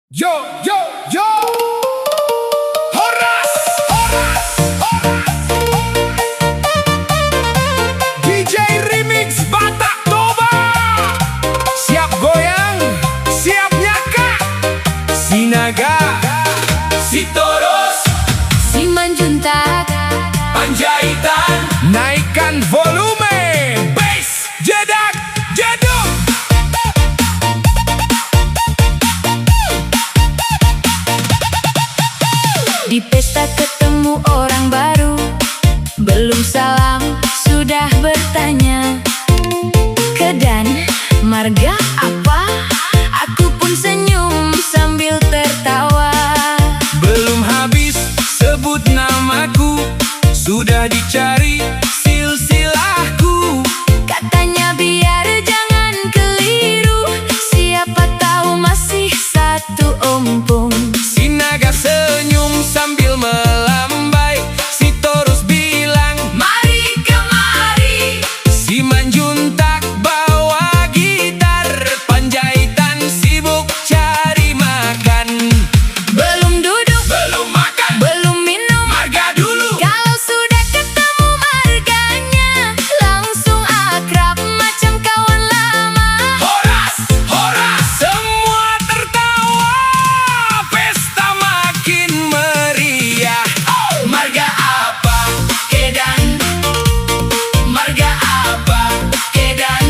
Yo, yo, yo! Horas! Horas! Horas! DJ Remix Batak Toba! Siap goyang, siap nyakak. Si Naga, si Toros, Si Manjuntak, Panjaitan, naikkan volume. Bass, jedak, jeduk. di pesta ketemu orang baru. Belum salam, sudah bertanya, Kedan, marga apa? Aku pun senyum sambil tertawa. Belum habis sebut namaku, sudah dicari silsilahku. Katanya biar jangan keliru, siapa tahu masih satu ompong. Si Naga senyum sambil melambai, si Torus bilang, Mari kemari. si Manjuntak bawa gitar, Panjaitan sibuk cari makan. Belum duduk, Belum makan, belum minum. marga dulu. Kalau sudah ketemu marganya, langsung akrab macam kawan lama. Horas, horas, semua tertawa, pesta makin meriah. Marga apa? Kedan, Marga apa? Kedan.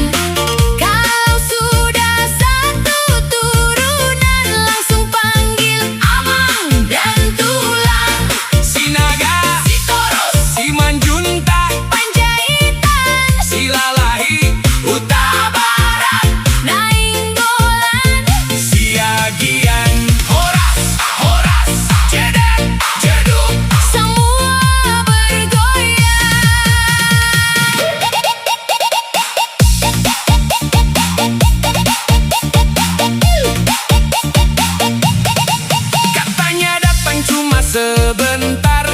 Kalau sudah satu turunan, langsung panggil Amang dan Tulang. Si Naga, Si Toros, si Manjuntak, Panjaitan, si Lalahi, Utara Barat, Nainggolan. si Agian. Horas, horas, jedak, jeduk. Semua bergoyang. Katanya datang cuma sebentar,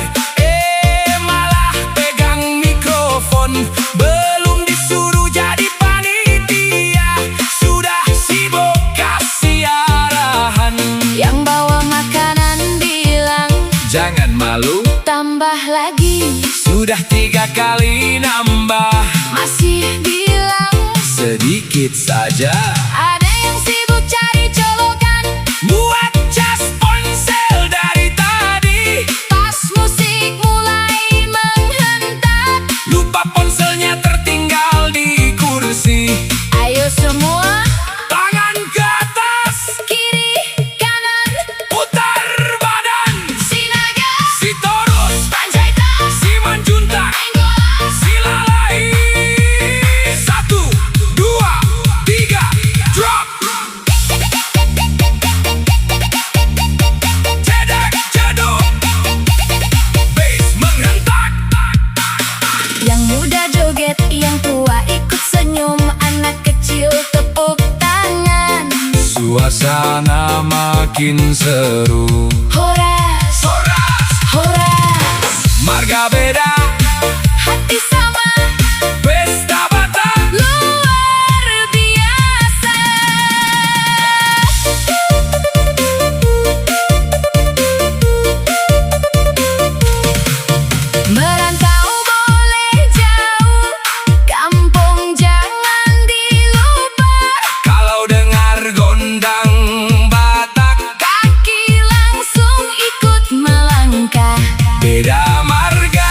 malah pegang mikrofon. Belum disuruh jadi panitia, sudah sibuk kasih arahan. Yang bawa makanan bilang, Jangan malu, tambah lagi. sudah 3 kali nambah. Masih bilang, Sedikit saja, ada yang sibuk cari colokan. buat cas ponsel dari tadi. Pas musik mulai menghentak, Lupa ponselnya tertinggal di kursi. ayo semua, Tangan ke atas, kiri, kanan. putar badan. Si Naga, Si Torus, Panjaitan, si Manjuntak, Nainggolan. si Lalahi. 1, 2, 3, drop. Jedak, jeduk, bass menghentak. Yang muda joget, yang tua ikut senyum. Anak kecil tepuk tangan. Suasana makin seru. Horas, Horas, horas. marga beda, Hati sama, pesta Batak. luar biasa. Merantau boleh jauh, kampung jangan dilupa. Kalau dengar gondang Batak, Kaki langsung ikut melangkah. beda marga,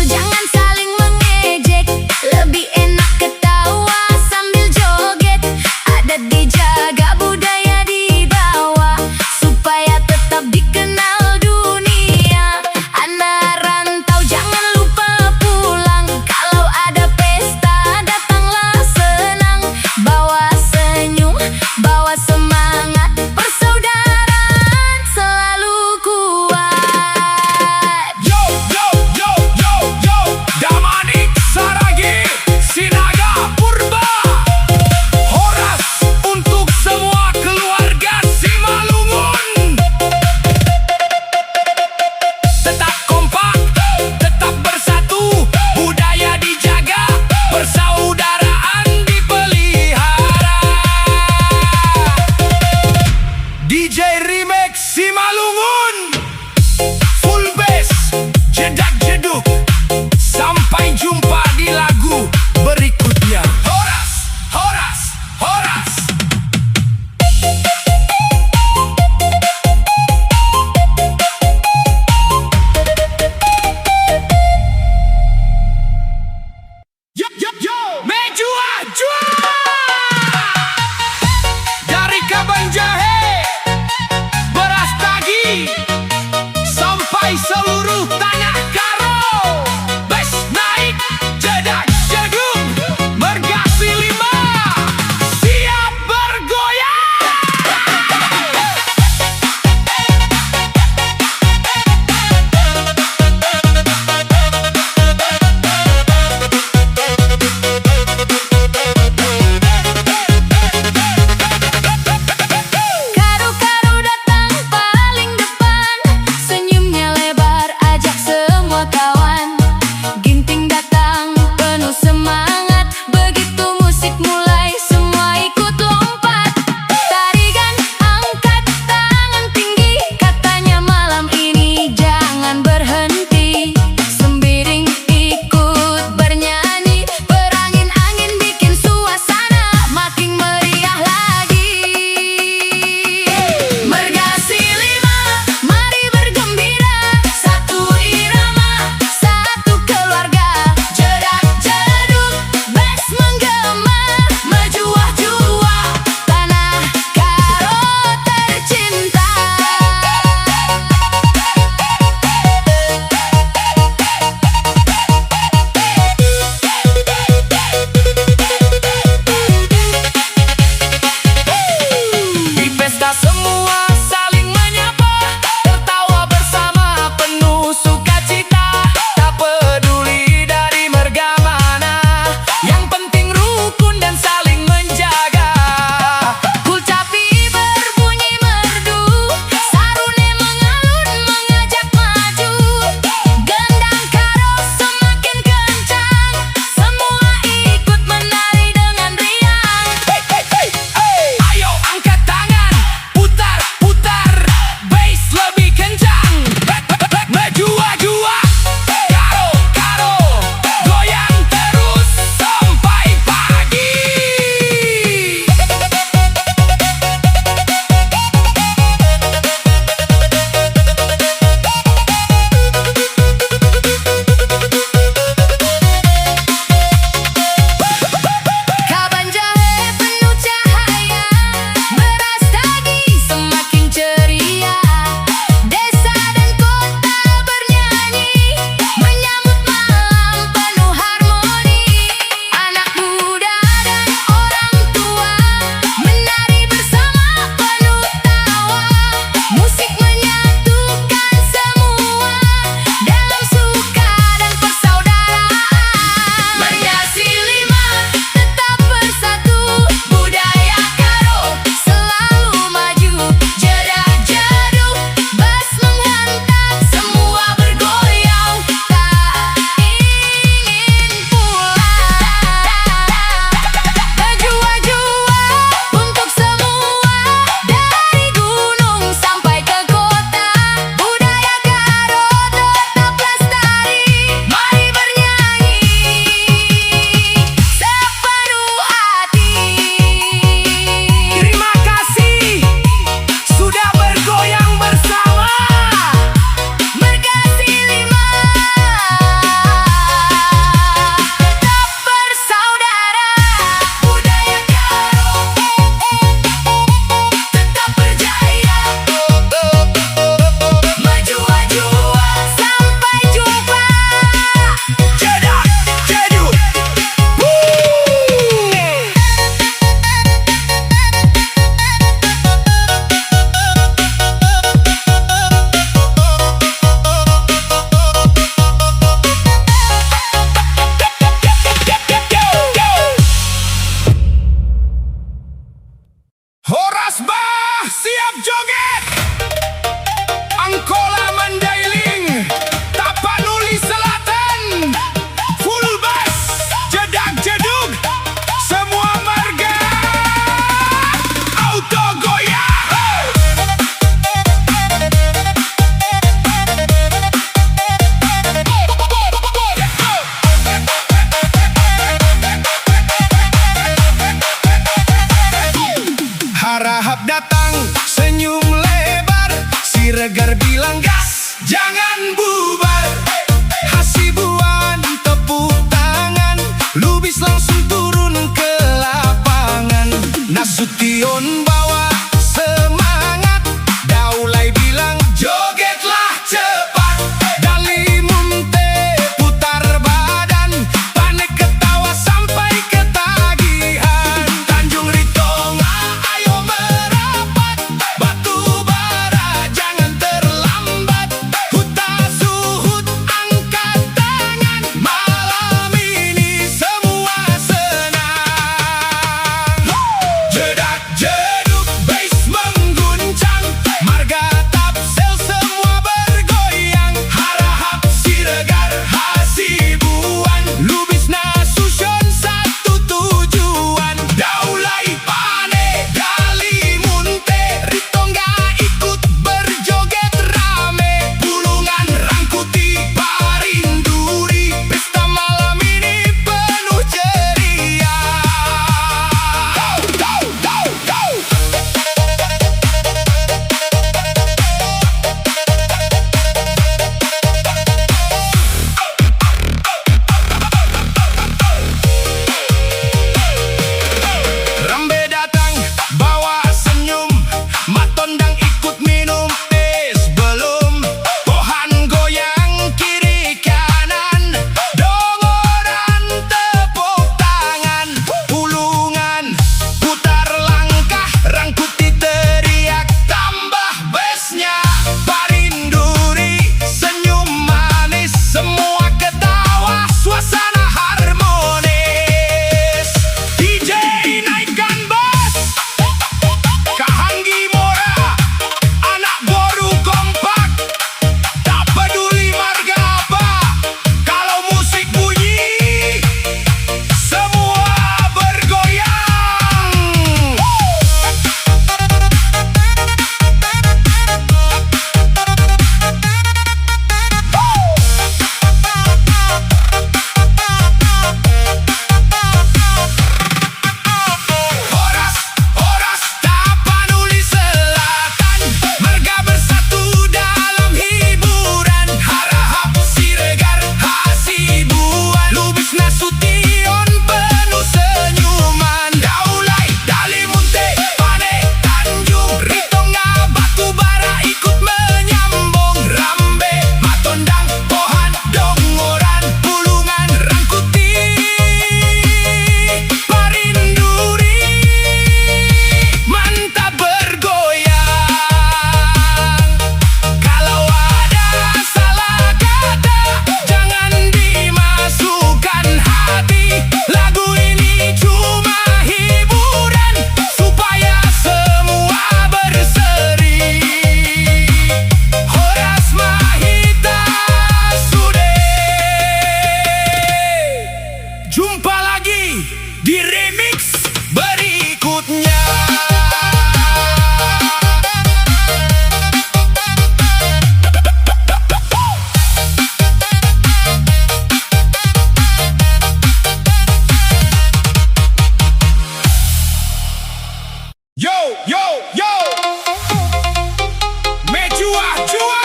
jangan saling mengejek. Lebih enak ketawa sambil joget. Adat dijaga, budaya dibawa, supaya tetap dikenal dunia. Anak rantau jangan lupa pulang. Kalau ada pesta datanglah senang. Bawa senyum, bawa semangat, persaudaraan selalu kuat. Yo, yo, yo, yo, yo. di remix berikutnya. Yo, yo, yo, Mejua, Jua,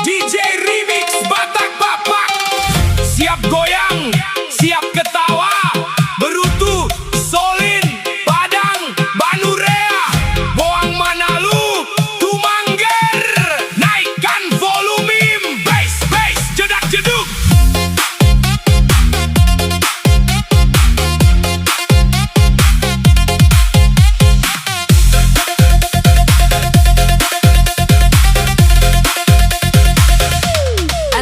DJ Remix Batak Bapak. Siap goyang, siap ketawa. Berutu, Solin, Padang, Banurea, Boang Manalu, Tumangger. Naikkan volume, bass, bass, jedak jeduk.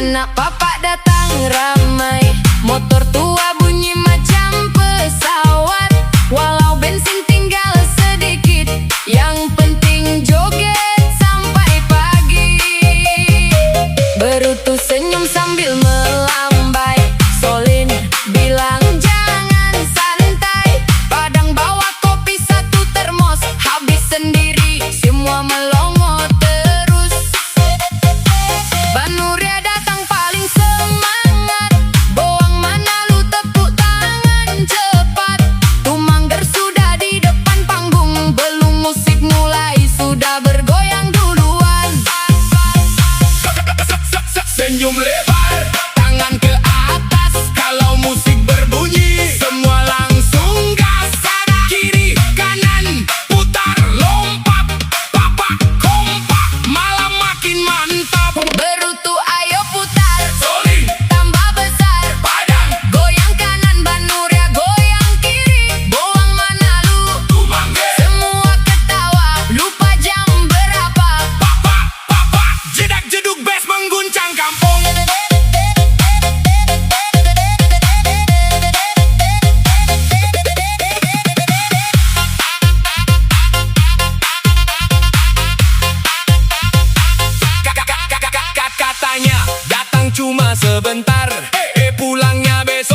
Anak papa datang ramai, motor tua bunyi macam pesawat. Walau bensin tinggal sedikit, yang penting joget sampai pagi. Berutu senyum sambil melambai, Solin bilang jangan santai. Padang bawa kopi satu termos, habis sendiri semua melongo terus. Banurea datang paling semangat, Boang Manalu tepuk tangan cepat. Tumangger sudah di depan panggung, belum musik mulai sudah bergoyang duluan. Senyum lebar, tangan ke atas kalau musik berbunyi. Semua langsung gas, kiri kanan putar lompat. Bapak kompak, malam makin mantap. Berutu ayo putar, Solin, tambah besar. Padang, Goyang kanan Banurea, goyang kiri Boang Manalu. Tumangger. Semua ketawa, lupa jam berapa. Papa, jedak jeduk bass mengguncang kampung. Katanya datang cuma sebentar, pulangnya besok.